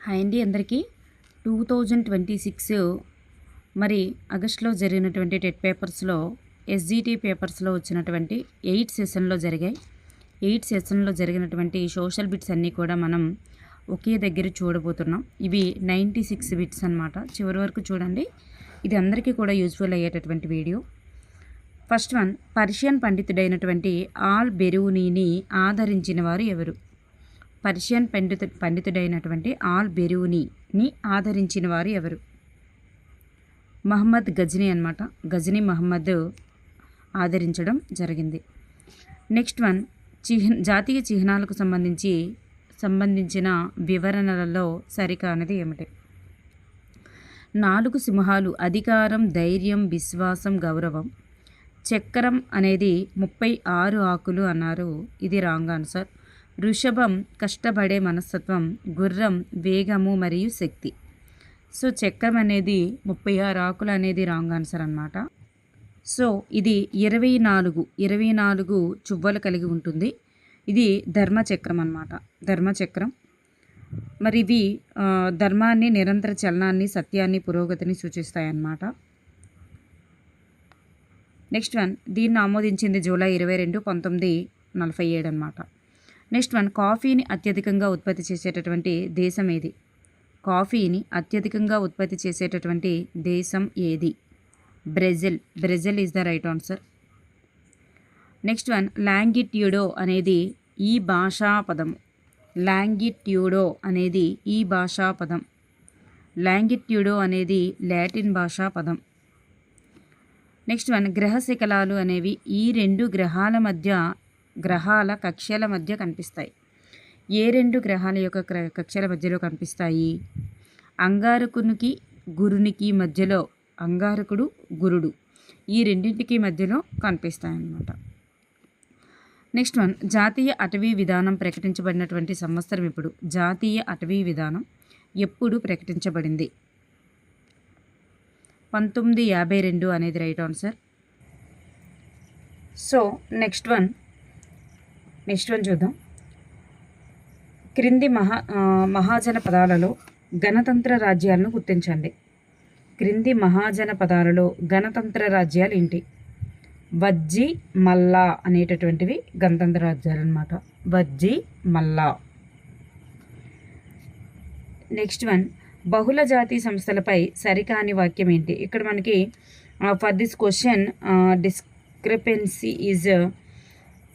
Hi అండి అందరికీ 2026 మరి ఆగస్టులో జరిగినటువంటి టెట్ పేపర్స్లో ఎస్జిటి పేపర్స్లో వచ్చినటువంటి 8 సెషన్లో జరిగాయి. 8 సెషన్లో జరిగినటువంటి సోషల్ బిట్స్ అన్నీ కూడా మనం ఒకే దగ్గర చూడబోతున్నాం. ఇవి 96 బిట్స్ అన్నమాట. చివరి వరకు చూడండి, ఇది అందరికీ కూడా యూజ్ఫుల్ అయ్యేటటువంటి వీడియో. ఫస్ట్ వన్, పర్షియన్ పండితుడైనటువంటి ఆల్ బెరూనీని ఆదరించిన వారు ఎవరు? పర్షియన్ పండితుడైనటువంటి ఆల్ బెరూనీని ఆదరించిన వారు ఎవరు? మహమ్మద్ గజ్నీ అన్నమాట. గజ్నీ మహమ్మద్ ఆదరించడం జరిగింది. నెక్స్ట్ వన్, జాతీయ చిహ్నాలకు సంబంధించిన వివరణలలో సరికానిది ఏమిటి? 4 సింహాలు అధికారం, ధైర్యం, విశ్వాసం, గౌరవం. చక్రం అనేది 36 ఆకులు అన్నారు. ఇది రాంగ్ ఆన్సర్. వృషభం కష్టపడే మనస్తత్వం, గుర్రం వేగము మరియు శక్తి. సో చక్రం అనేది 36 ఆకులు అనేది రాంగ్ ఆన్సర్ అన్నమాట. సో ఇది 24 చువ్వలు కలిగి ఉంటుంది. ఇది ధర్మచక్రం అన్నమాట. ధర్మచక్రం. మరి ఇవి ధర్మాన్ని, నిరంతర చలనాన్ని, సత్యాన్ని, పురోగతిని సూచిస్తాయన్నమాట. నెక్స్ట్ వన్, దీన్ని ఆమోదించింది జూలై 22, 1947 అన్నమాట. నెక్స్ట్ వన్, కాఫీని అత్యధికంగా ఉత్పత్తి చేసేటటువంటి దేశం ఏది? కాఫీని అత్యధికంగా ఉత్పత్తి చేసేటటువంటి దేశం ఏది? Brazil. Brazil is the right answer. Next one, లాంగిట్యూడో అనేది ఈ భాషా పదం. లాంగిట్యూడో అనేది ఈ భాషా పదం. లాంగిట్యూడో అనేది లాటిన్ భాషా పదం. నెక్స్ట్ వన్, గ్రహ శకలాలు అనేవి ఈ 2 గ్రహాల కక్ష్యల మధ్య కనిపిస్తాయి. ఏ 2 గ్రహాల యొక్క కక్ష్యల మధ్యలో కనిపిస్తాయి? అంగారకునికి గురునికి మధ్యలో. అంగారకుడు, గురుడు ఈ రెండింటికి మధ్యలో కనిపిస్తాయి అన్నమాట. నెక్స్ట్ వన్, జాతీయ అటవీ విధానం ప్రకటించబడినటువంటి సంవత్సరం ఎప్పుడు? జాతీయ అటవీ విధానం ఎప్పుడు ప్రకటించబడింది? 1952 అనేది right answer. So next one చూద్దాం. క్రింది మహాజన పదాలలో గణతంత్ర రాజ్యాలను గుర్తించండి. క్రింది మహాజన పదాలలో గణతంత్ర రాజ్యాలు ఏంటి? వజ్జి, మల్లా అనేటటువంటివి గణతంత్ర రాజ్యాలు అన్నమాట. వజ్జి, మల్లా. నెక్స్ట్ వన్, బహుళ జాతి సంస్థలపై సరికాని వాక్యం ఏంటి? ఇక్కడ మనకి for this question discrepancy is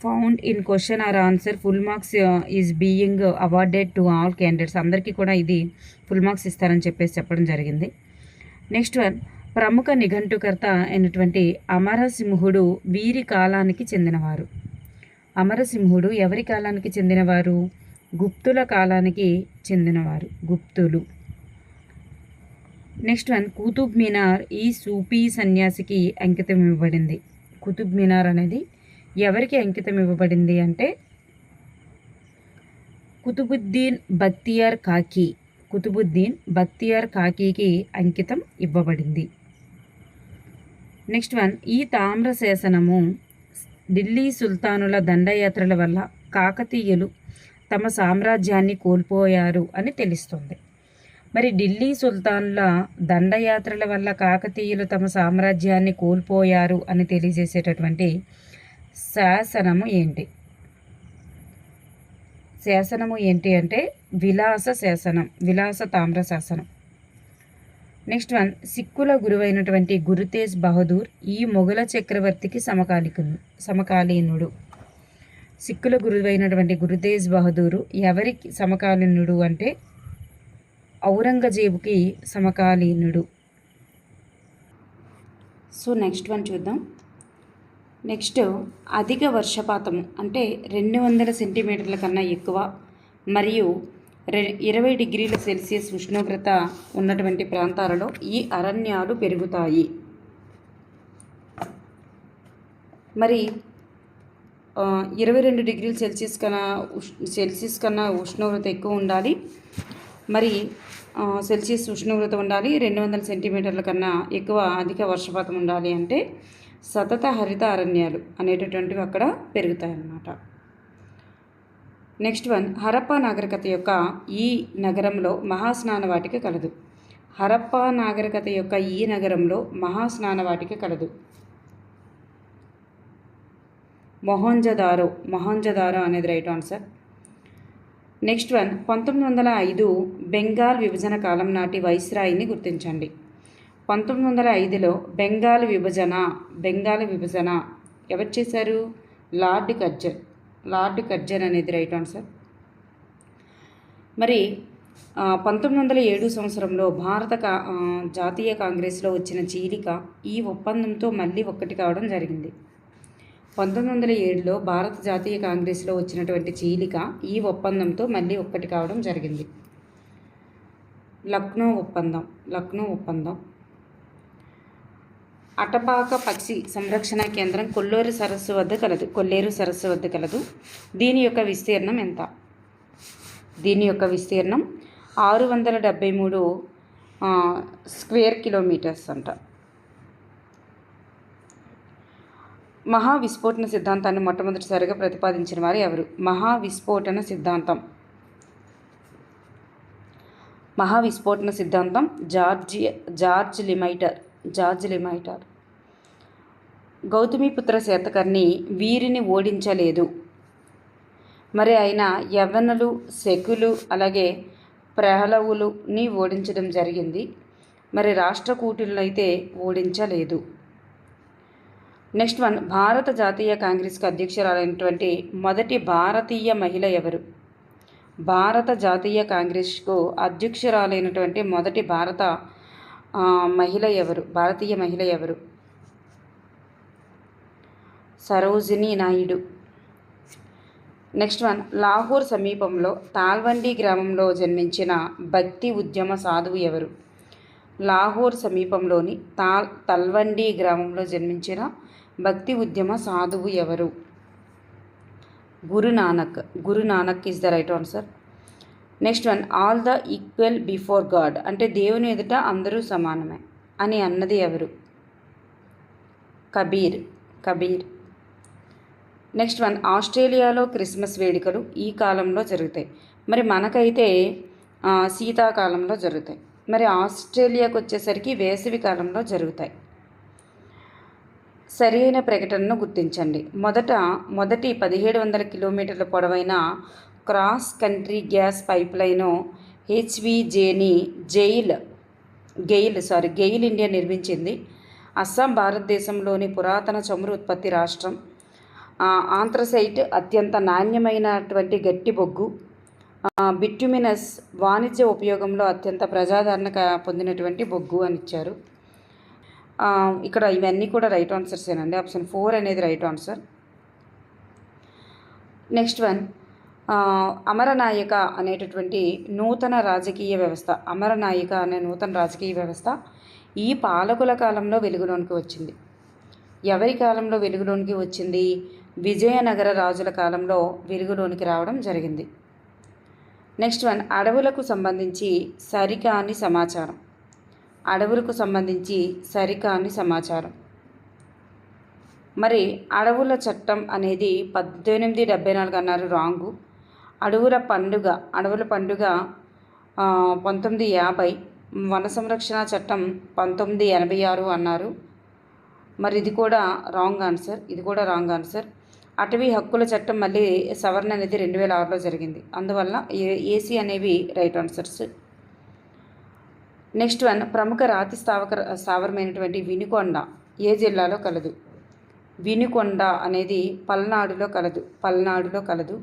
found in question or answer. Full marks is being awarded to all candidates. అందరికీ కూడా ఇది ఫుల్ మార్క్స్ ఇస్తారని చెప్పడం జరిగింది. నెక్స్ట్ వన్, ప్రముఖ నిఘంటుకర్త అయినటువంటి అమరసింహుడు వీరి కాలానికి చెందినవారు. అమరసింహుడు ఎవరి కాలానికి చెందినవారు? గుప్తుల కాలానికి చెందినవారు. గుప్తులు. నెక్స్ట్ వన్, కుతుబ్ మినార్ ఈ సూఫీ సన్యాసికి అంకితం ఇవ్వబడింది. కుతుబ్ మినార్ అనేది ఎవరికి అంకితం ఇవ్వబడింది అంటే కుతుబుద్దీన్ బక్తియార్ కాకి. కుతుబుద్దీన్ బక్తియార్ కాకీకి అంకితం ఇవ్వబడింది. నెక్స్ట్ వన్, ఈ తామ్ర శాసనము ఢిల్లీ సుల్తానుల దండయాత్రల వల్ల కాకతీయులు తమ సామ్రాజ్యాన్ని కోల్పోయారు అని తెలుస్తుంది. మరి ఢిల్లీ సుల్తానుల దండయాత్రల వల్ల కాకతీయులు తమ సామ్రాజ్యాన్ని కోల్పోయారు అని తెలియజేసేటటువంటి శాసనము ఏంటి? శాసనము ఏంటి అంటే విలాస శాసనం. విలాస తామ్ర శాసనం. నెక్స్ట్ వన్, సిక్కుల గురువైనటువంటి గురు తేజ్ బహదూర్ ఈ మొఘల చక్రవర్తికి సమకాలీనుడు. సిక్కుల గురువైనటువంటి గురు తేజ్ బహదూరు ఎవరికి సమకాలీనుడు అంటే ఔరంగజేబుకి సమకాలీనుడు. సో నెక్స్ట్ వన్ చూద్దాం. నెక్స్ట్, అధిక వర్షపాతము అంటే 200 సెంటీమీటర్ల కన్నా ఎక్కువ మరియు 20 డిగ్రీల సెల్సియస్ ఉష్ణోగ్రత ఉన్నటువంటి ప్రాంతాలలో ఈ అరణ్యాలు పెరుగుతాయి. మరి 22 డిగ్రీల సెల్సియస్ కన్నా ఉష్ణోగ్రత ఎక్కువ ఉండాలి. మరి సెల్సియస్ ఉష్ణోగ్రత ఉండాలి. 200 సెంటీమీటర్ల కన్నా ఎక్కువ అధిక వర్షపాతం ఉండాలి అంటే సతత హరిత అరణ్యాలు అనేటటువంటివి అక్కడ పెరుగుతాయన్నమాట. నెక్స్ట్ వన్, హరప్పా నాగరికత యొక్క ఈ నగరంలో మహాస్నానవాటిక కలదు. హరప్పా నాగరికత యొక్క ఈ నగరంలో మహాస్నానవాటిక కలదు. మొహంజదారో అనేది right answer. Next one, 1905 Bengal విభజన కాలం నాటి వైస్రాయిని గుర్తించండి. 1905లో బెంగాల్ విభజన ఎవరు చేశారు? లార్డ్ కర్జన్ అనేది రైట్ ఆన్సర్. మరి 1907 సంవత్సరంలో జాతీయ కాంగ్రెస్లో వచ్చిన చీలిక ఈ ఒప్పందంతో మళ్ళీ ఒక్కటి కావడం జరిగింది. 1907లో భారత జాతీయ కాంగ్రెస్లో వచ్చినటువంటి చీలిక ఈ ఒప్పందంతో మళ్ళీ ఒక్కటి కావడం జరిగింది. లక్నో ఒప్పందం. అటపాక పక్షి సంరక్షణ కేంద్రం కొల్లేరు సరస్సు వద్ద కలదు. దీని యొక్క విస్తీర్ణం ఎంత? దీని యొక్క విస్తీర్ణం 673 స్క్వేర్ కిలోమీటర్స్ అంట. మహావిస్ఫోటన సిద్ధాంతాన్ని మొట్టమొదటిసారిగా ప్రతిపాదించిన వారు ఎవరు? మహావిస్ఫోటన సిద్ధాంతం జార్జ్ లిమైటర్. గౌతమిపుత్ర శాతకర్ణి వీరిని ఓడించలేదు. మరి ఆయన యవనులు, శకులు, అలాగే ప్రహ్లవులుని ఓడించడం జరిగింది. మరి రాష్ట్రకూటులను అయితే ఓడించలేదు. నెక్స్ట్ వన్, భారత జాతీయ కాంగ్రెస్కు అధ్యక్షురాలైనటువంటి మొదటి భారతీయ మహిళ ఎవరు? భారత జాతీయ కాంగ్రెస్కు అధ్యక్షురాలైనటువంటి మొదటి భారతీయ మహిళ ఎవరు? సరోజినీ నాయుడు. నెక్స్ట్ వన్, లాహోర్ సమీపంలో తాల్వండి గ్రామంలో జన్మించిన భక్తి ఉద్యమ సాధువు ఎవరు? లాహోర్ సమీపంలోని తల్వండి గ్రామంలో జన్మించిన భక్తి ఉద్యమ సాధువు ఎవరు? Guru Nanak is the right answer. Next one, all the equal before God అంటే దేవుని ఎదుట అందరూ సమానమే అని అన్నది ఎవరు? కబీర్. నెక్స్ట్ వన్, ఆస్ట్రేలియాలో క్రిస్మస్ వేడుకలు ఈ కాలంలో జరుగుతాయి. మరి మనకైతే శీతాకాలంలో జరుగుతాయి. మరి ఆస్ట్రేలియాకు వచ్చేసరికి వేసవి కాలంలో జరుగుతాయి. సరైన ప్రకటనను గుర్తించండి. మొదటి 1700 కిలోమీటర్ల పొడవైన క్రాస్ కంట్రీ గ్యాస్ పైప్లైను హెచ్విజేని గెయిల్ ఇండియా నిర్మించింది. అస్సాం భారతదేశంలోని పురాతన చమురు ఉత్పత్తి రాష్ట్రం. ఆంథ్రసైట్ అత్యంత నాణ్యమైనటువంటి గట్టి బొగ్గు. బిట్యుమినస్ వాణిజ్య ఉపయోగంలో అత్యంత ప్రజాదరణ పొందినటువంటి బొగ్గు అని ఇచ్చారు. ఇక్కడ ఇవన్నీ కూడా రైట్ ఆన్సర్సేనండి. ఆప్షన్ 4 అనేది right answer. Next one, Amaranayaka అనేటటువంటి నూతన రాజకీయ వ్యవస్థ ఈ పాలకుల కాలంలో వెలుగులోనికి వచ్చింది. ఎవరి కాలంలో వెలుగులోనికి వచ్చింది? విజయనగర రాజుల కాలంలో వెలుగులోనికి రావడం జరిగింది. నెక్స్ట్ వన్, అడవులకు సంబంధించి సరికాని సమాచారం. మరి అడవుల చట్టం అనేది 1874 అన్నారు, రాంగు. అడవుల పండుగ 1950. వన సంరక్షణ చట్టం 1986 అన్నారు. మరి ఇది కూడా రాంగ్ ఆన్సర్. అటవీ హక్కుల చట్టం మళ్ళీ సవరణ అనేది 2006లో జరిగింది. అందువల్ల ఏసీ అనేవి రైట్ ఆన్సర్స్. నెక్స్ట్ వన్, ప్రముఖ రాతి స్థావరమైనటువంటి వినుకొండ ఏ జిల్లాలో కలదు? వినుకొండ అనేది పల్నాడులో కలదు.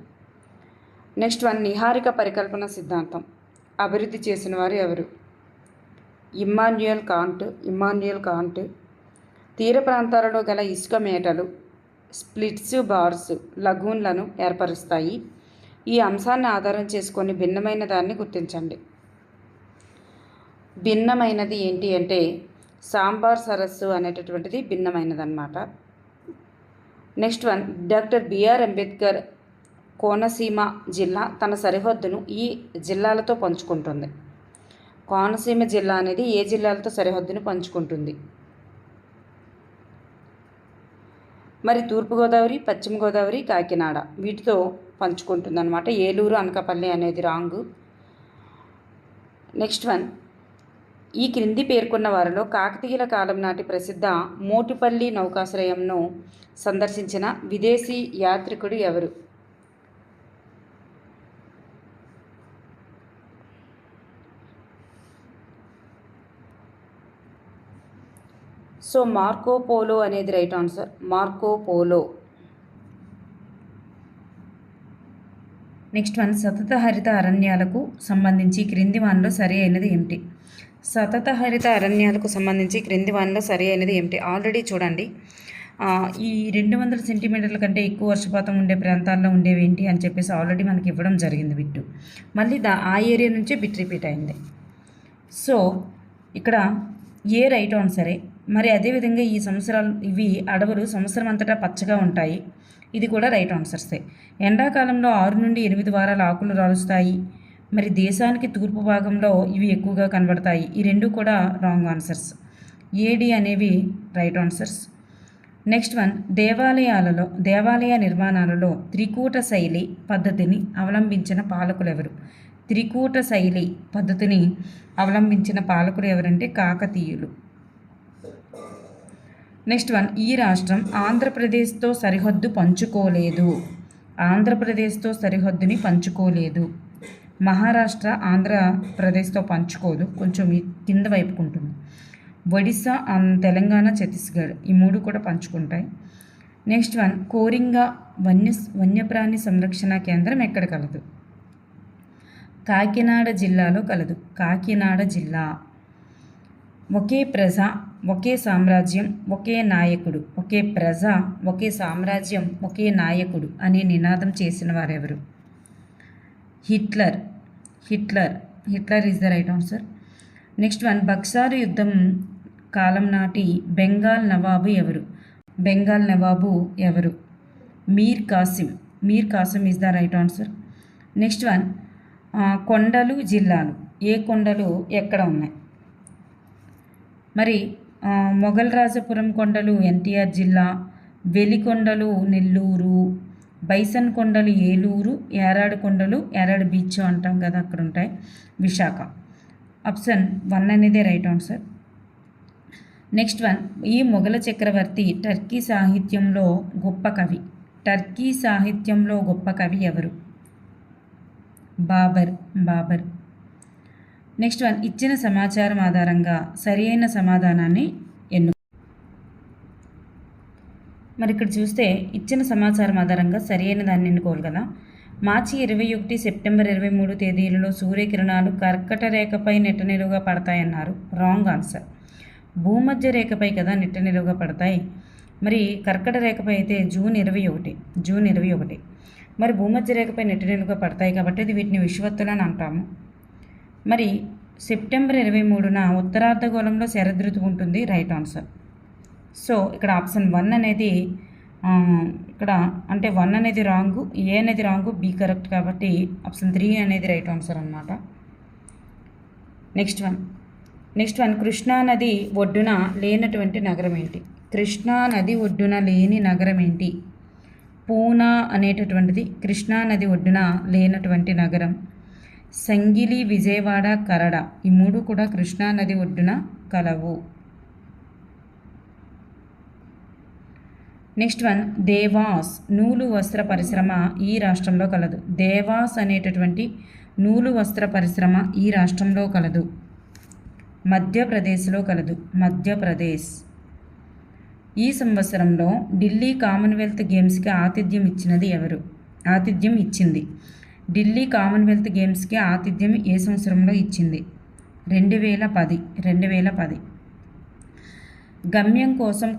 నెక్స్ట్ వన్, నిహారిక పరికల్పన సిద్ధాంతం అభివృద్ధి చేసిన వారు ఎవరు? ఇమ్మాన్యుయల్ కాంట్. తీర ప్రాంతాలలో గల ఇసుక మేటలు స్ప్లిట్స్, బార్స్, లగూన్లను ఏర్పరుస్తాయి. ఈ అంశాన్ని ఆధారం చేసుకొని భిన్నమైన దాన్ని గుర్తించండి. భిన్నమైనది ఏంటి అంటే సాంబార్ సరస్సు అనేటటువంటిది భిన్నమైనదన్నమాట. Next one, doctor BR Ambedkar Konaseema జిల్లా తన సరిహద్దును ఈ జిల్లాలతో పంచుకుంటుంది. కోనసీమ జిల్లా అనేది ఏ జిల్లాలతో సరిహద్దును పంచుకుంటుంది? మరి తూర్పుగోదావరి, పశ్చిమ గోదావరి, కాకినాడ వీటితో పంచుకుంటుందన్నమాట. ఏలూరు, అనకాపల్లి అనేది రాంగ్. నెక్స్ట్ వన్, ఈ క్రింది పేర్కొన్న వారిలో కాకతీయుల కాలం నాటి ప్రసిద్ధ మోటుపల్లి నౌకాశ్రయంను సందర్శించిన విదేశీ యాత్రికుడు ఎవరు? సో మార్కో పోలో అనేది right answer. Marco polo. Next one, సతత హరిత అరణ్యాలకు సంబంధించి క్రింది వానిలో సరి అయినది ఏమిటి? సతత హరిత అరణ్యాలకు సంబంధించి క్రింది వానిలో సరి అయినది ఏమిటి? ఆల్రెడీ చూడండి, ఈ 200 సెంటీమీటర్ల కంటే ఎక్కువ వర్షపాతం ఉండే ప్రాంతాల్లో ఉండేవి ఏంటి అని చెప్పేసి ఆల్రెడీ మనకి ఇవ్వడం జరిగింది బిట్టు. మళ్ళీ ఆ ఏరియా నుంచే బిట్ రిపీట్ అయింది. సో ఇక్కడ ఏ రైట్ ఆన్సరే. మరి అదేవిధంగా ఈ ఇవి అడవులు సంవత్సరం అంతటా పచ్చగా ఉంటాయి. ఇది కూడా రైట్ ఆన్సర్సే. ఎండాకాలంలో 6 నుండి 8 వారాల ఆకులు రాలుస్తాయి. మరి దేశానికి తూర్పు భాగంలో ఇవి ఎక్కువగా కనబడతాయి. ఈ రెండు కూడా రాంగ్ ఆన్సర్స్. ఏడి అనేవి రైట్ ఆన్సర్స్. నెక్స్ట్ వన్, దేవాలయ నిర్మాణాలలో త్రికూట శైలి పద్ధతిని అవలంబించిన పాలకులు ఎవరు? త్రికూట శైలి పద్ధతిని అవలంబించిన పాలకులు ఎవరంటే కాకతీయులు. నెక్స్ట్ వన్, ఈ రాష్ట్రం ఆంధ్రప్రదేశ్తో సరిహద్దు పంచుకోలేదు. ఆంధ్రప్రదేశ్తో సరిహద్దుని పంచుకోలేదు. మహారాష్ట్ర ఆంధ్రప్రదేశ్తో పంచుకోదు, కొంచెం కింద వైపుకుంటుంది. ఒడిశా, తెలంగాణ, ఛత్తీస్గఢ్ ఈ 3 కూడా పంచుకుంటాయి. నెక్స్ట్ వన్, కోరింగా వన్యప్రాణి సంరక్షణ కేంద్రం ఎక్కడ కలదు? కాకినాడ జిల్లాలో కలదు. కాకినాడ జిల్లా. ఒకే ప్రజ, ఒకే సామ్రాజ్యం, ఒకే నాయకుడు. ఒకే ప్రజ, ఒకే సామ్రాజ్యం, ఒకే నాయకుడు అనే నినాదం చేసిన వారెవరు? Hitler. Is the right answer. Next one, Buxar యుద్ధం కాలం నాటి బెంగాల్ నవాబు ఎవరు? బెంగాల్ నవాబు ఎవరు? Mir Kasim is the right answer. Next one, కొండలు, జిల్లాలు. ఏ కొండలు ఎక్కడ ఉన్నాయి? మరి మొఘల్ రాజపురం కొండలు ఎన్టీఆర్ జిల్లా, వెలికొండలు నెల్లూరు, బైసన్ కొండలు ఏలూరు, ఏరాడు కొండలు ఏరాడు బీచ్ అంటాం కదా అక్కడ ఉంటాయి, విశాఖ. ఆప్షన్ 1 అనేది రైట్ ఆన్సర్. నెక్స్ట్ వన్, ఈ మొఘల చక్రవర్తి టర్కీ సాహిత్యంలో గొప్ప కవి ఎవరు? బాబర్. నెక్స్ట్ వన్, ఇచ్చిన సమాచారం ఆధారంగా సరి అయిన సమాధానాన్ని మరి ఇక్కడ చూస్తే ఇచ్చిన సమాచారం ఆధారంగా సరి అయిన దాన్ని ఎన్నుకోవాలి కదా. మార్చి 21, సెప్టెంబర్ 23 తేదీలలో సూర్యకిరణాలు కర్కట రేఖపై నిట్టనిలువుగా పడతాయన్నారు. Wrong answer. భూమధ్య రేఖపై కదా నిట్టనిలువుగా పడతాయి. మరి కర్కట రేఖపై అయితే జూన్ 21. మరి భూమధ్య రేఖపై నిట్టనిలువుగా పడతాయి కాబట్టి అది వీటిని విషువత్తులు అని అంటాము. మరి సెప్టెంబర్ 23న ఉత్తరార్ధగోళంలో శరదృతువు ఉంటుంది. Right answer. సో ఇక్కడ ఆప్షన్ 1 అనేది ఇక్కడ అంటే 1 అనేది రాంగు, ఏ అనేది రాంగు, బి కరెక్ట్ కాబట్టి ఆప్షన్ 3 అనేది రైట్ ఆన్సర్ అన్నమాట. నెక్స్ట్ వన్, కృష్ణా నది ఒడ్డున లేనటువంటి నగరం ఏంటి? కృష్ణా నది ఒడ్డున లేని నగరం ఏంటి? పూనా అనేటటువంటిది కృష్ణా నది ఒడ్డున లేనటువంటి నగరం. సంగిలి, విజయవాడ, కరడ ఈ 3 కూడా కృష్ణా నది ఒడ్డున కలవు. నెక్స్ట్ వన్, దేవాస్ నూలు వస్త్ర పరిశ్రమ ఈ రాష్ట్రంలో కలదు. దేవాస్ అనేటటువంటి నూలు వస్త్ర పరిశ్రమ ఈ రాష్ట్రంలో కలదు. మధ్యప్రదేశ్లో కలదు. మధ్యప్రదేశ్. ఈ సంవత్సరంలో ఢిల్లీ కామన్వెల్త్ గేమ్స్కి ఆతిథ్యం ఇచ్చింది. ఢిల్లీ కామన్వెల్త్ గేమ్స్కి ఆతిథ్యం ఏ సంవత్సరంలో ఇచ్చింది? 2010. గమ్యం కోసం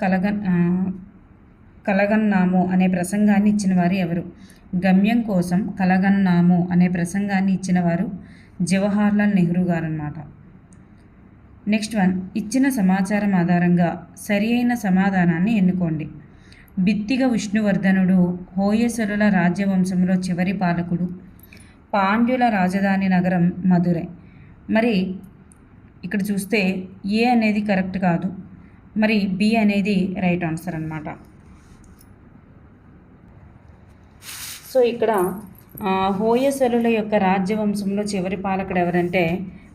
కలగన్నాము అనే ప్రసంగాన్ని ఇచ్చిన వారు ఎవరు? గమ్యం కోసం కలగన్నాము అనే ప్రసంగాన్ని ఇచ్చిన వారు జవహర్లాల్ నెహ్రూ గారు అన్నమాట. నెక్స్ట్ వన్, ఇచ్చిన సమాచారం ఆధారంగా సరి అయిన సమాధానాన్ని ఎన్నుకోండి. బిత్తిగ విష్ణువర్ధనుడు హోయసలుల రాజ్యవంశంలో చివరి పాలకుడు. పాండ్యుల రాజధాని నగరం మధురై. మరి ఇక్కడ చూస్తే ఏ అనేది కరెక్ట్ కాదు, మరి బి అనేది రైట్ ఆన్సర్ అన్నమాట. సో ఇక్కడ హోయసలుల యొక్క రాజ్యవంశంలో చివరి పాలకుడు ఎవరంటే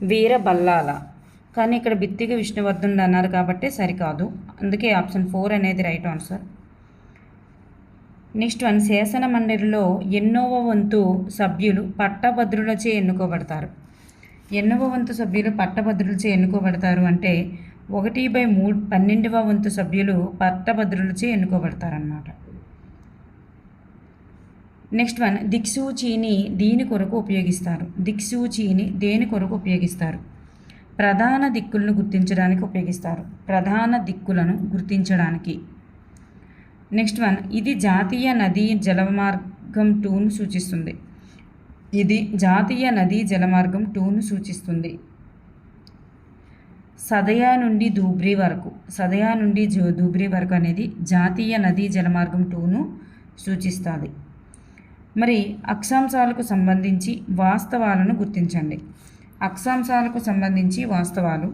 వీరబల్లాల. కానీ ఇక్కడ బిత్తిగా విష్ణువర్ధనుడు అన్నారు కాబట్టి సరికాదు, అందుకే ఆప్షన్ 4 అనేది రైట్ ఆన్సర్. నెక్స్ట్ వన్, శాసన మండలిలో ఎన్నోవ వంతు సభ్యులు పట్టభద్రులచే ఎన్నుకోబడతారు. ఎన్నవ వంతు సభ్యులు పట్టభద్రులచే ఎన్నుకోబడతారు అంటే 1/3 12వ వంతు సభ్యులు పట్టభద్రులచే ఎన్నుకోబడతారన్నమాట. నెక్స్ట్ వన్, దిక్సూచిని దీని కొరకు ఉపయోగిస్తారు. దిక్సూచిని దేని కొరకు ఉపయోగిస్తారు? ప్రధాన దిక్కులను గుర్తించడానికి ఉపయోగిస్తారు. ప్రధాన దిక్కులను గుర్తించడానికి. నెక్స్ట్ వన్, ఇది జాతీయ నదీ జలమార్గం 2ను సూచిస్తుంది. ఇది జాతీయ నదీ జలమార్గం 2ను సూచిస్తుంది. సదయా నుండి ధూబ్రీ వరకు, సదయా నుండి ధూబ్రీ వరకు అనేది జాతీయ నదీ జలమార్గం 2ను సూచిస్తుంది. మరి అక్షాంశాలకు సంబంధించి వాస్తవాలను గుర్తించండి. అక్షాంశాలకు సంబంధించి వాస్తవాలు.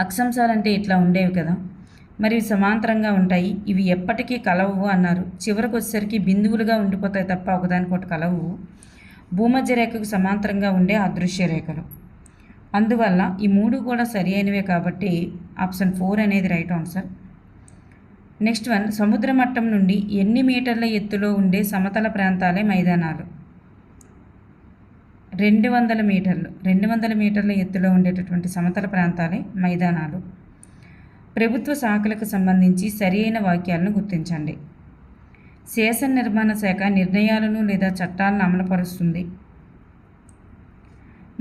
అక్షాంశాలు అంటే ఇట్లా ఉండేవి కదా, మరి సమాంతరంగా ఉంటాయి, ఇవి ఎప్పటికీ కలవు అన్నారు. చివరికి వచ్చేసరికి బిందువులుగా ఉండిపోతాయి తప్ప ఒకదానికొకటి కలవు. భూమధ్య రేఖకు సమాంతరంగా ఉండే అదృశ్య రేఖలు. అందువల్ల ఈ 3 కూడా సరి అయినవే కాబట్టి ఆప్షన్ 4 అనేది రైట్ ఆన్సర్. నెక్స్ట్ వన్, సముద్ర మట్టం నుండి ఎన్ని మీటర్ల ఎత్తులో ఉండే సమతల ప్రాంతాలే మైదానాలు? 200 మీటర్లు. 200 మీటర్ల ఎత్తులో ఉండేటటువంటి సమతల ప్రాంతాలే మైదానాలు. ప్రభుత్వ శాఖలకు సంబంధించి సరి అయిన వాక్యాలను గుర్తించండి. శాసన నిర్మాణ శాఖ నిర్ణయాలను లేదా చట్టాలను అమలుపరుస్తుంది.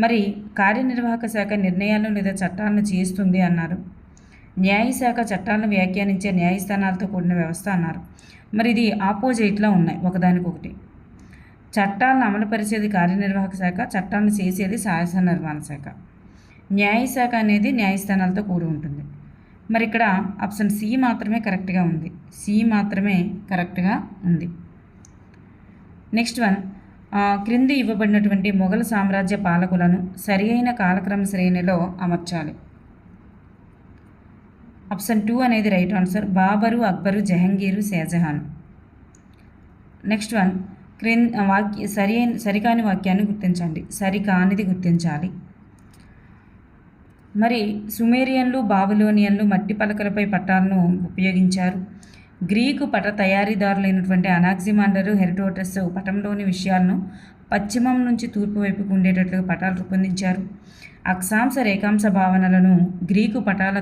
మరి కార్యనిర్వాహక శాఖ నిర్ణయాలను లేదా చట్టాలను చేస్తుంది అన్నారు. న్యాయశాఖ చట్టాలను వ్యాఖ్యానించే న్యాయస్థానాలతో కూడిన వ్యవస్థ అన్నారు. మరి ఇది ఆపోజిట్లా ఉన్నాయి ఒకదానికొకటి. చట్టాలను అమలుపరిచేది కార్యనిర్వాహక శాఖ, చట్టాలను చేసేది శాసన నిర్మాణ శాఖ. న్యాయశాఖ అనేది న్యాయస్థానాలతో కూడి ఉంటుంది. మరి ఇక్కడ ఆప్షన్ సి మాత్రమే కరెక్ట్గా ఉంది. సి మాత్రమే కరెక్ట్గా ఉంది. నెక్స్ట్ వన్, క్రింది ఇవ్వబడినటువంటి మొఘల్ సామ్రాజ్య పాలకులను సరి అయిన కాలక్రమ శ్రేణిలో అమర్చాలి. ఆప్షన్ 2 అనేది right answer. Babur, Akbar, Jahangir, Shah Jahan. Next one, సరికాని వాక్యాన్ని గుర్తించండి. సరికానిది గుర్తించాలి. మరి సుమేరియన్లు, బాబిలోనియన్లు మట్టి పలకలపై పటాలను ఉపయోగించారు. గ్రీకు పట తయారీదారులైనటువంటి అనాక్సిమాండరు, హెరోడోటస్ పటంలోని విషయాలను పశ్చిమం నుంచి తూర్పు వైపుకు ఉండేటట్లుగా పటాలు రూపొందించారు. అక్షాంశ రేఖాంశ భావనలను గ్రీకు పటాల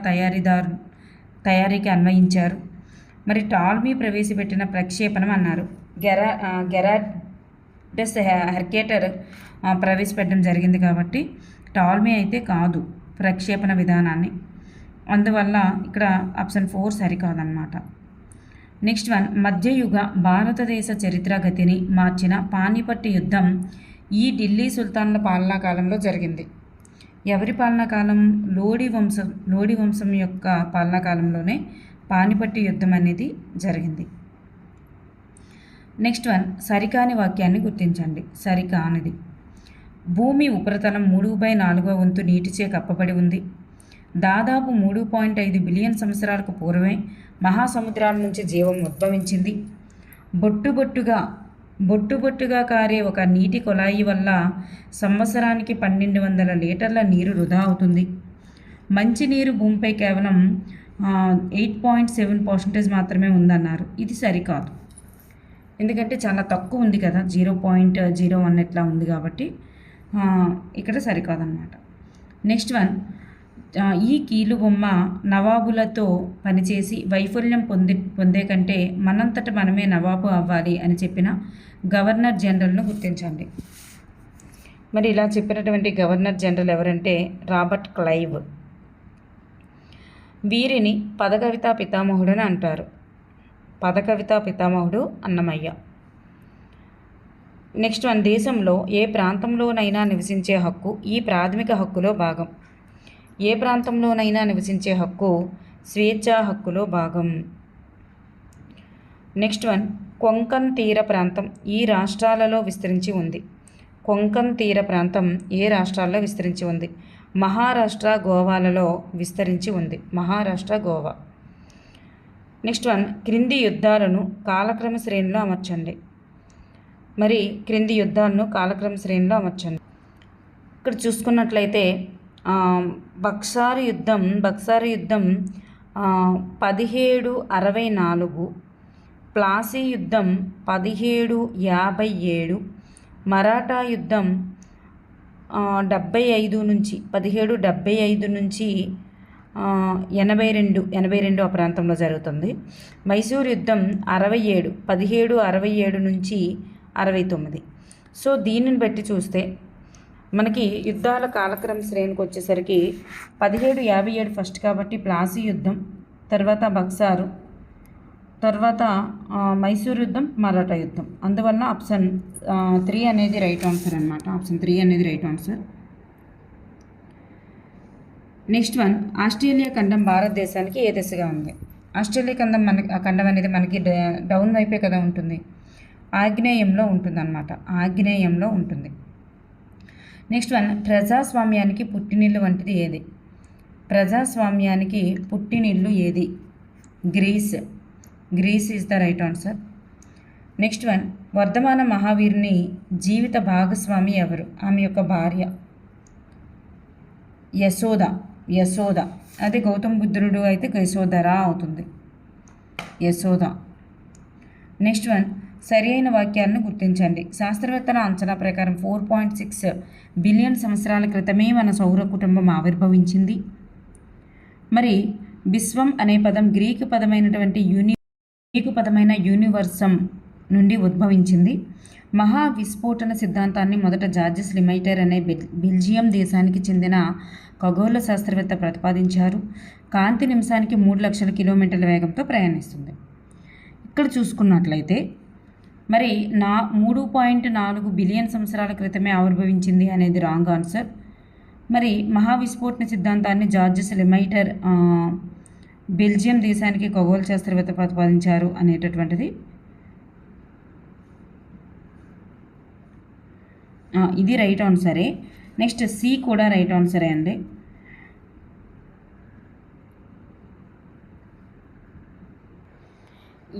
తయారీకి అన్వయించారు. మరి టాల్మీ ప్రవేశపెట్టిన ప్రక్షేపణం అన్నారు. గెరాడస్ హెర్కేటర్ ప్రవేశపెట్టడం జరిగింది కాబట్టి టాల్మీ అయితే కాదు ప్రక్షేపణ విధానాన్ని. అందువల్ల ఇక్కడ ఆప్షన్ 4 సరికాదన్నమాట. నెక్స్ట్ వన్, మధ్యయుగ భారతదేశ చరిత్ర గతిని మార్చిన పానిపట్టు యుద్ధం ఈ ఢిల్లీ సుల్తాన్ల పాలనా కాలంలో జరిగింది. ఎవరి పాలనా కాలం? లోడి వంశం యొక్క పాలనా కాలంలోనే పానిపట్టు యుద్ధం అనేది జరిగింది. నెక్స్ట్ వన్, సరికాని వాక్యాన్ని గుర్తించండి. సరికానిది. భూమి ఉపరితలం 3/4 వంతు నీటిచే కప్పబడి ఉంది. దాదాపు 3.5 బిలియన్ సంవత్సరాలకు పూర్వమే మహాసముద్రాల నుంచి జీవం ఉద్భవించింది. బొట్టుగా కారే ఒక నీటి కొలాయి వల్ల సంవత్సరానికి 1200 లీటర్ల నీరు వృధా అవుతుంది. మంచినీరు భూమిపై కేవలం 8.7% మాత్రమే ఉందన్నారు. ఇది సరికాదు, ఎందుకంటే చాలా తక్కువ ఉంది కదా, 0.01 ఇట్లా ఉంది కాబట్టి ఇక్కడ సరికాదన్నమాట. నెక్స్ట్ వన్, ఈ కీలుబొమ్మ నవాబులతో పనిచేసి వైఫల్యం పొందే కంటే మనంతట మనమే నవాబు అవ్వాలి అని చెప్పిన గవర్నర్ జనరల్ను గుర్తించండి. మరి ఇలా చెప్పినటువంటి గవర్నర్ జనరల్ ఎవరంటే రాబర్ట్ క్లైవ్. వీరిని పదకవితా పితామహుడు అని అంటారు. పదకవితా పితామహుడు అన్నమయ్య. నెక్స్ట్ వన్, దేశంలో ఏ ప్రాంతంలోనైనా నివసించే హక్కు ఈ ప్రాథమిక హక్కులో భాగం. ఏ ప్రాంతంలోనైనా నివసించే హక్కు స్వేచ్ఛా హక్కులో భాగం. నెక్స్ట్ వన్, కొంకన్ తీర ప్రాంతం ఈ రాష్ట్రాలలో విస్తరించి ఉంది. కొంకన్ తీర ప్రాంతం ఏ రాష్ట్రాల్లో విస్తరించి ఉంది? మహారాష్ట్ర, గోవాలలో విస్తరించి ఉంది. మహారాష్ట్ర, గోవా. నెక్స్ట్ వన్, క్రింది యుద్ధాలను కాలక్రమ శ్రేణిలో అమర్చండి. మరి క్రింది యుద్ధాలను కాలక్రమ శ్రేణిలో అమర్చండి. ఇక్కడ చూసుకున్నట్లయితే బక్సారు యుద్ధం 1764, ప్లాసీ యుద్ధం 1757, మరాఠా యుద్ధం 1775 నుంచి 82 ఆ ప్రాంతంలో జరుగుతుంది. మైసూర్ యుద్ధం 1767 నుంచి 69. సో దీనిని బట్టి చూస్తే మనకి యుద్ధాల కాలక్రమ శ్రేణికి వచ్చేసరికి 1757 ఫస్ట్ కాబట్టి ప్లాసీ యుద్ధం, తర్వాత బక్సారు, తర్వాత మైసూర్ యుద్ధం, మరాఠా యుద్ధం. అందువల్ల ఆప్షన్ 3 అనేది రైట్ ఆన్సర్ అనమాట. ఆప్షన్ 3 అనేది right answer. Next one, Australia ఖండం భారతదేశానికి ఏ దిశగా ఉంది? ఆస్ట్రేలియా ఖండం అనేది మనకి డౌన్ వైపే కదా ఉంటుంది, ఆగ్నేయంలో ఉంటుంది అన్నమాట. ఆగ్నేయంలో ఉంటుంది. నెక్స్ట్ వన్, ప్రజాస్వామ్యానికి పుట్టినిల్లు వంటిది ఏది? ప్రజాస్వామ్యానికి పుట్టినిల్లు ఏది? Greece is the right answer. Next one, Vardhamana మహావీరుని జీవిత భాగస్వామి ఎవరు? ఆమె యొక్క భార్య యశోద. అదే గౌతమ బుద్ధుడు అయితే యశోధరా అవుతుంది, యశోద. నెక్స్ట్ వన్, సరి అయిన వాక్యాలను గుర్తించండి. శాస్త్రవేత్తల అంచనా ప్రకారం 4.6 బిలియన్ సంవత్సరాల క్రితమే మన సౌర కుటుంబం ఆవిర్భవించింది. మరి విశ్వం అనే పదం గ్రీకు పదమైన యూనివర్సం నుండి ఉద్భవించింది. మహా విస్ఫోటన సిద్ధాంతాన్ని మొదట జార్జెస్ లిమైటర్ అనే బెల్జియం దేశానికి చెందిన ఖగోళ శాస్త్రవేత్త ప్రతిపాదించారు. కాంతి నిమిషానికి 3 లక్షల కిలోమీటర్ల వేగంతో ప్రయాణిస్తుంది. ఇక్కడ చూసుకున్నట్లయితే మరి 3.4 బిలియన్ సంవత్సరాల క్రితమే ఆవిర్భవించింది అనేది రాంగ్ ఆన్సర్. మరి మహావిస్ఫోటన సిద్ధాంతాన్ని జార్జెస్ లిమైటర్ బెల్జియం దేశానికి ఖగోళ శాస్త్రవేత్త ప్రతిపాదించారు అనేటటువంటిది ఇది రైట్ ఆన్సరే. నెక్స్ట్ సి కూడా రైట్ ఆన్సరే అండి.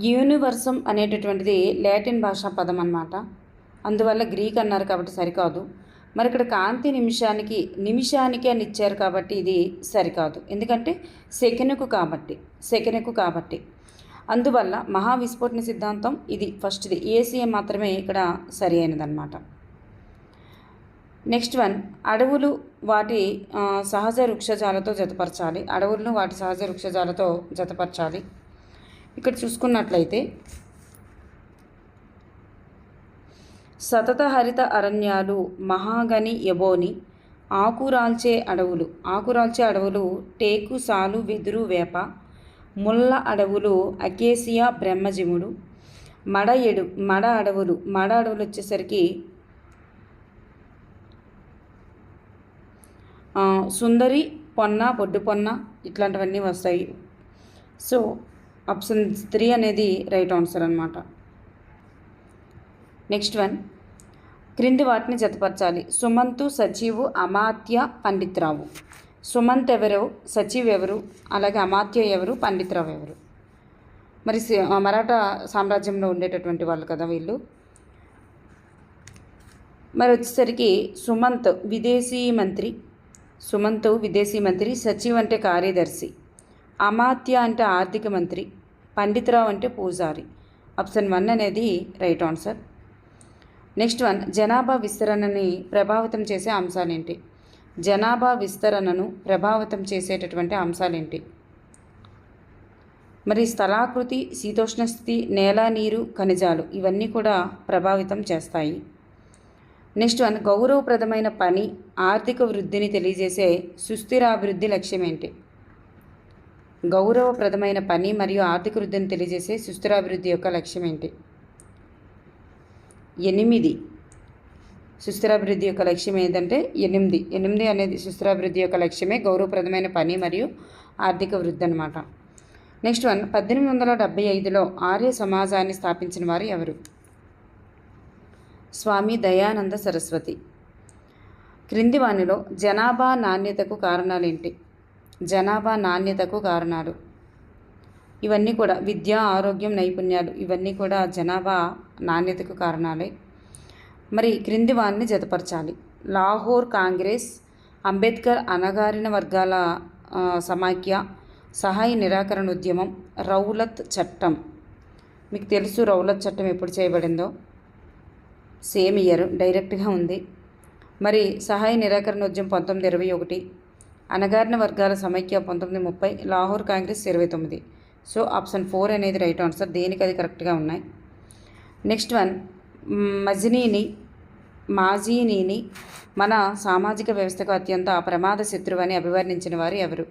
యూనివర్సం అనేటటువంటిది లాటిన్ భాషా పదం అన్నమాట. అందువల్ల గ్రీక్ అన్నారు కాబట్టి సరికాదు. మరి ఇక్కడ కాంతి నిమిషానికి అని ఇచ్చారు కాబట్టి ఇది సరికాదు, ఎందుకంటే సెకనుకు కాబట్టి. అందువల్ల మహావిస్ఫోటన సిద్ధాంతం ఇది ఫస్ట్ది, ఏసీఏ మాత్రమే ఇక్కడ సరి అయినదన్నమాట. నెక్స్ట్ వన్, అడవులు వాటి సహజ వృక్షజాలతో జతపరచాలి. ఇక్కడ చూసుకున్నట్లయితే సతత హరిత అరణ్యాలు, మహాగని ఎబోని, ఆకురాల్చే అడవులు టేకు, సాలు, వెదురు, వేప, ముళ్ళ అడవులు అకేసియా, బ్రహ్మజిముడు, మడ అడవులు వచ్చేసరికి సుందరి, పొన్న, బొడ్డు పొన్న ఇట్లాంటివన్నీ వస్తాయి. సో ఆప్షన్ 3 అనేది రైట్ ఆన్సర్ అనమాట. నెక్స్ట్ వన్, క్రింది వాటిని జతపరచాలి. సుమంతు, సచివు, అమాత్య, పండిత్రావు. సుమంత్ ఎవరు, సచివ్ ఎవరు, అలాగే అమాత్య ఎవరు, పండిత్రావు ఎవరు? మరి మరాఠా సామ్రాజ్యంలో ఉండేటటువంటి వాళ్ళు కదా వీళ్ళు. మరి వచ్చేసరికి సుమంత్ విదేశీ మంత్రి, సచివ్ అంటే కార్యదర్శి, అమాత్య అంటే ఆర్థిక మంత్రి, పండిత్రావు అంటే పూజారి. ఆప్షన్ 1 అనేది రైట్ ఆన్సర్. నెక్స్ట్ వన్, జనాభా విస్తరణని ప్రభావితం చేసే అంశాలేంటి? జనాభా విస్తరణను ప్రభావితం చేసేటటువంటి అంశాలేంటి? మరి స్థలాకృతి, శీతోష్ణ స్థితి, నేల, నీరు, ఖనిజాలు ఇవన్నీ కూడా ప్రభావితం చేస్తాయి. నెక్స్ట్ వన్, గౌరవప్రదమైన పని, ఆర్థిక వృద్ధిని తెలియజేసే సుస్థిరాభివృద్ధి లక్ష్యం ఏంటి? గౌరవప్రదమైన పని మరియు ఆర్థిక వృద్ధిని తెలియజేసే సుస్థిరాభివృద్ధి యొక్క లక్ష్యం ఏంటి? 8. సుస్థిరాభివృద్ధి యొక్క లక్ష్యం ఏంటంటే 8 అనేది సుస్థిరాభివృద్ధి యొక్క లక్ష్యమే గౌరవప్రదమైన పని మరియు ఆర్థిక వృద్ధి అన్నమాట. నెక్స్ట్ వన్, 1875లో ఆర్య సమాజాన్ని స్థాపించిన వారు ఎవరు? స్వామి దయానంద సరస్వతి. క్రింది వానిలో జనాభా నాణ్యతకు కారణాలేంటి? జనాభా నాణ్యతకు కారణాలు ఇవన్నీ కూడా విద్య, ఆరోగ్యం, నైపుణ్యాలు ఇవన్నీ కూడా జనాభా నాణ్యతకు కారణాలే. మరి క్రింది వారిని జతపరచాలి. లాహోర్ కాంగ్రెస్, అంబేద్కర్ అణగారిన వర్గాల సమాఖ్య, సహాయ నిరాకరణ ఉద్యమం, రౌలత్ చట్టం. మీకు తెలుసు రౌలత్ చట్టం ఎప్పుడు చేయబడిందో, సేమ్ ఇయర్ డైరెక్ట్గా ఉంది. మరి సహాయ నిరాకరణ ఉద్యమం 1921, అణగారిన వర్గాల సమైక్య 1930, లాహోర్ కాంగ్రెస్ 29. సో ఆప్షన్ 4 అనేది రైట్ ఆన్సర్. దేనికి అది కరెక్ట్గా ఉన్నాయి. నెక్స్ట్ వన్, మాజీనీని మన సామాజిక వ్యవస్థకు అత్యంత ప్రమాద శత్రువు అని అభివర్ణించిన వారు ఎవరు?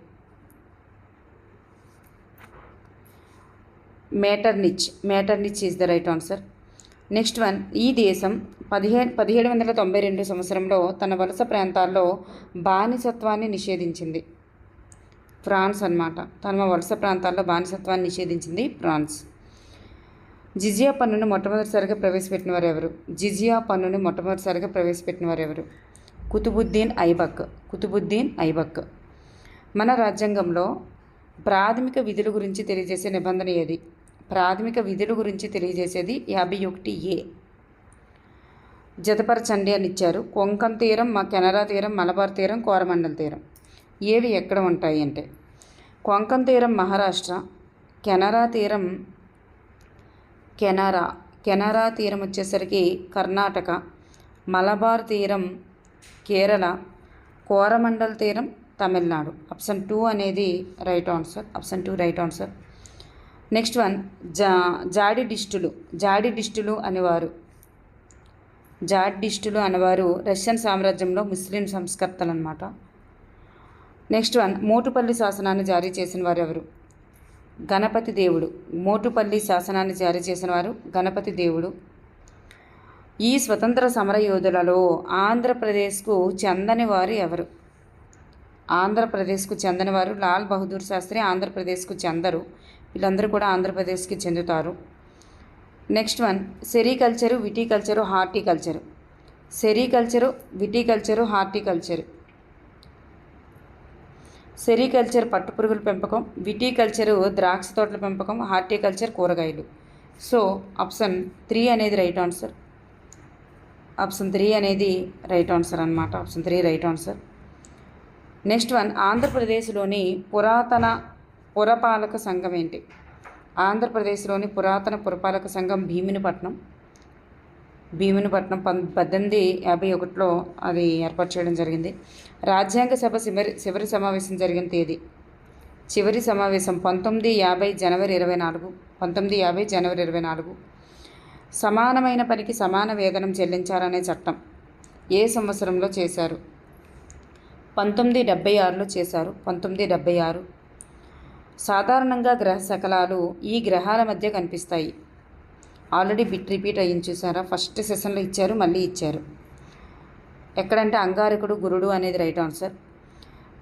Metternich is the right answer. Next one, ఈ దేశం 1792 సంవత్సరంలో తన వలస ప్రాంతాల్లో బానిసత్వాన్ని నిషేధించింది. ఫ్రాన్స్ అన్నమాట. తన వలస ప్రాంతాల్లో బానిసత్వాన్ని నిషేధించింది ఫ్రాన్స్. జిజియా పన్నును మొట్టమొదటిసారిగా ప్రవేశపెట్టిన వారు ఎవరు? కుతుబుద్దీన్ ఐబక్. మన రాజ్యాంగంలో ప్రాథమిక విధుల గురించి తెలియజేసే నిబంధన ఏది? ప్రాథమిక విధుల గురించి తెలియజేసేది 51A. జతపరచండి అని ఇచ్చారు. కొంకన్ తీరం, కెనరా తీరం, మలబార్ తీరం, కోరమండల్ తీరం. ఏవి ఎక్కడ ఉంటాయి అంటే కొంకన్ తీరం మహారాష్ట్ర, కెనరా తీరం వచ్చేసరికి కర్ణాటక, మలబార్ తీరం కేరళ, కోరమండల్ తీరం తమిళనాడు. ఆప్షన్ 2 అనేది రైట్ ఆన్సర్. నెక్స్ట్ వన్, జాడిస్టులు అనేవారు రష్యన్ సామ్రాజ్యంలో ముస్లిం సంస్కర్తలు అన్నమాట. నెక్స్ట్ వన్, మోటుపల్లి శాసనాన్ని జారీ చేసిన వారు ఎవరు? గణపతి దేవుడు. మోటుపల్లి శాసనాన్ని జారీ చేసిన వారు గణపతి దేవుడు. ఈ స్వతంత్ర సమరయోధులలో ఆంధ్రప్రదేశ్కు చెందని వారు ఎవరు? లాల్ బహదూర్ శాస్త్రి ఆంధ్రప్రదేశ్కు చెందరు. వీళ్ళందరూ కూడా ఆంధ్రప్రదేశ్కి చెందుతారు. Next one, sericulture, viticulture, horticulture. Sericulture పట్టుపురుగుల పెంపకం, విటికల్చరు ద్రాక్ష తోటల పెంపకం, హార్టికల్చర్ కూరగాయలు. సో ఆప్షన్ 3 అనేది రైట్ ఆన్సర్. నెక్స్ట్ వన్, ఆంధ్రప్రదేశ్లోని పురాతన పురపాలక సంఘం ఏంటి? ఆంధ్రప్రదేశ్లోని పురాతన పురపాలక సంఘం భీమునిపట్నం 1851లో అది ఏర్పాటు చేయడం జరిగింది. రాజ్యాంగ సభ చివరి సమావేశం జరిగిన తేదీ? చివరి సమావేశం 1950 జనవరి 24. సమానమైన పనికి సమాన వేతనం చెల్లించాలనే చట్టం ఏ సంవత్సరంలో చేశారు? 1976లో చేశారు. 1976. సాధారణంగా గ్రహ శకలాలు ఈ గ్రహాల మధ్య కనిపిస్తాయి. ఆల్రెడీ రిపీట్ అయ్యింది చూసారా? ఫస్ట్ సెషన్లో ఇచ్చారు, మళ్ళీ ఇచ్చారు. ఎక్కడంటే అంగారకుడు, గురుడు అనేది రైట్ ఆన్సర్.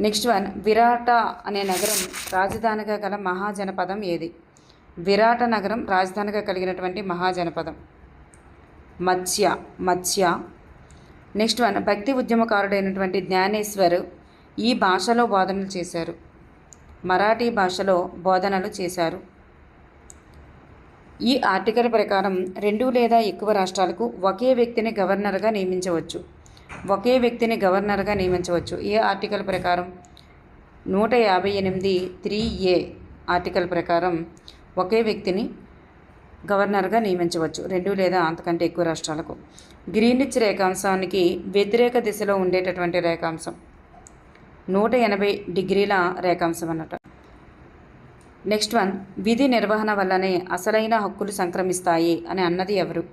నెక్స్ట్ వన్, విరాట అనే నగరం రాజధానిగా గల మహాజనపదం ఏది? విరాట నగరం రాజధానిగా కలిగినటువంటి మహాజనపదం మత్స్య. నెక్స్ట్ వన్, భక్తి ఉద్యమకారుడైనటువంటి జ్ఞానేశ్వర్ ఈ భాషలో బోధనలు చేశారు. మరాఠీ భాషలో బోధనలు చేశారు. ఈ ఆర్టికల్ ప్రకారం 2 లేదా ఎక్కువ రాష్ట్రాలకు ఒకే వ్యక్తిని గవర్నర్గా నియమించవచ్చు. ఏ ఆర్టికల్ ప్రకారం? 158 3A ఆర్టికల్ ప్రకారం ఒకే వ్యక్తిని గవర్నర్గా నియమించవచ్చు 2 లేదా అంతకంటే ఎక్కువ రాష్ట్రాలకు. గ్రీనిచ్ రేఖాంశానికి వ్యతిరేక దిశలో ఉండేటటువంటి రేఖాంశం 180 డిగ్రీల రేఖాంశం అన్నమాట. నెక్స్ట్ వన్, విధి నిర్వహణ వల్లనే అసలైన హక్కులు సంక్రమిస్తాయి అని అన్నది ఎవరు?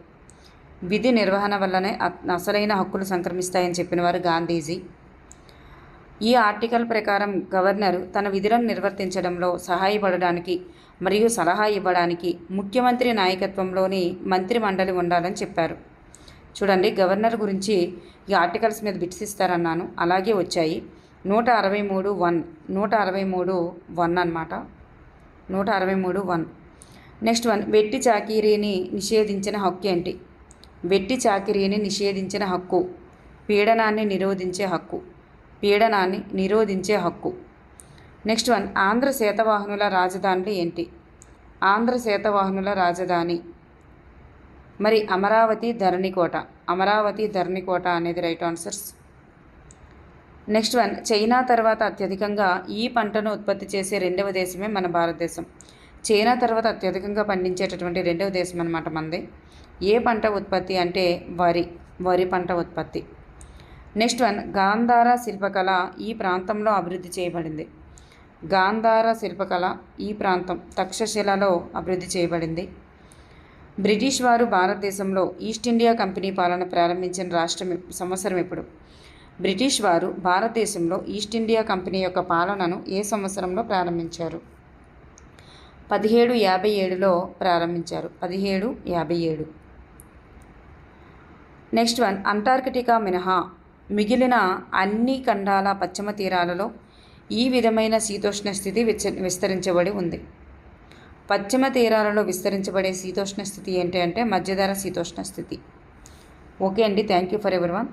విధి నిర్వహణ వల్లనే అసలైన హక్కులు సంక్రమిస్తాయని చెప్పిన వారు గాంధీజీ. ఈ ఆర్టికల్ ప్రకారం గవర్నర్ తన విధులను నిర్వర్తించడంలో సహాయపడడానికి మరియు సలహా ఇవ్వడానికి ముఖ్యమంత్రి నాయకత్వంలోని మంత్రి మండలి ఉండాలని చెప్పారు. చూడండి, గవర్నర్ గురించి ఈ ఆర్టికల్స్ మీద బిట్స్ ఇస్తారన్నాను, అలాగే వచ్చాయి. 163(1) అన్నమాట. 163(1). నెక్స్ట్ వన్, వెట్టి చాకిరీని నిషేధించిన హక్కు ఏంటి? వెట్టి చాకిరీని నిషేధించిన హక్కు పీడనాన్ని నిరోధించే హక్కు. నెక్స్ట్ వన్, ఆంధ్ర శాతవాహనుల రాజధానులు ఏంటి? ఆంధ్ర శాతవాహనుల రాజధాని మరి అమరావతి ధరణికోట, అమరావతి ధరణికోట అనేది right answers. Next one, China తర్వాత అత్యధికంగా ఈ పంటను ఉత్పత్తి చేసే రెండవ దేశమే మన భారతదేశం. చైనా తర్వాత అత్యధికంగా పండించేటటువంటి రెండవ దేశం అనమాట మనది. ఏ పంట ఉత్పత్తి అంటే వరి పంట ఉత్పత్తి. నెక్స్ట్ వన్, గాంధార శిల్పకళ ఈ ప్రాంతంలో అభివృద్ధి చేయబడింది. గాంధార శిల్పకళ ఈ ప్రాంతం తక్షశిలలో అభివృద్ధి చేయబడింది. బ్రిటిష్ వారు భారతదేశంలో ఈస్ట్ ఇండియా కంపెనీ పాలన ప్రారంభించిన సంవత్సరం ఎప్పుడు? బ్రిటిష్ వారు భారతదేశంలో ఈస్ట్ ఇండియా కంపెనీ యొక్క పాలనను ఏ సంవత్సరంలో ప్రారంభించారు? 1757లో ప్రారంభించారు. 1757. నెక్స్ట్ వన్, అంటార్కిటికా మినహా మిగిలిన అన్ని ఖండాల పశ్చిమ తీరాలలో ఈ విధమైన శీతోష్ణ స్థితి విస్తరించబడి ఉంది. పశ్చిమ తీరాలలో విస్తరించబడే శీతోష్ణ స్థితి ఏంటి అంటే మధ్యధరా శీతోష్ణ స్థితి. ఓకే అండి, థ్యాంక్ యూ ఫర్ ఎవరీవన్.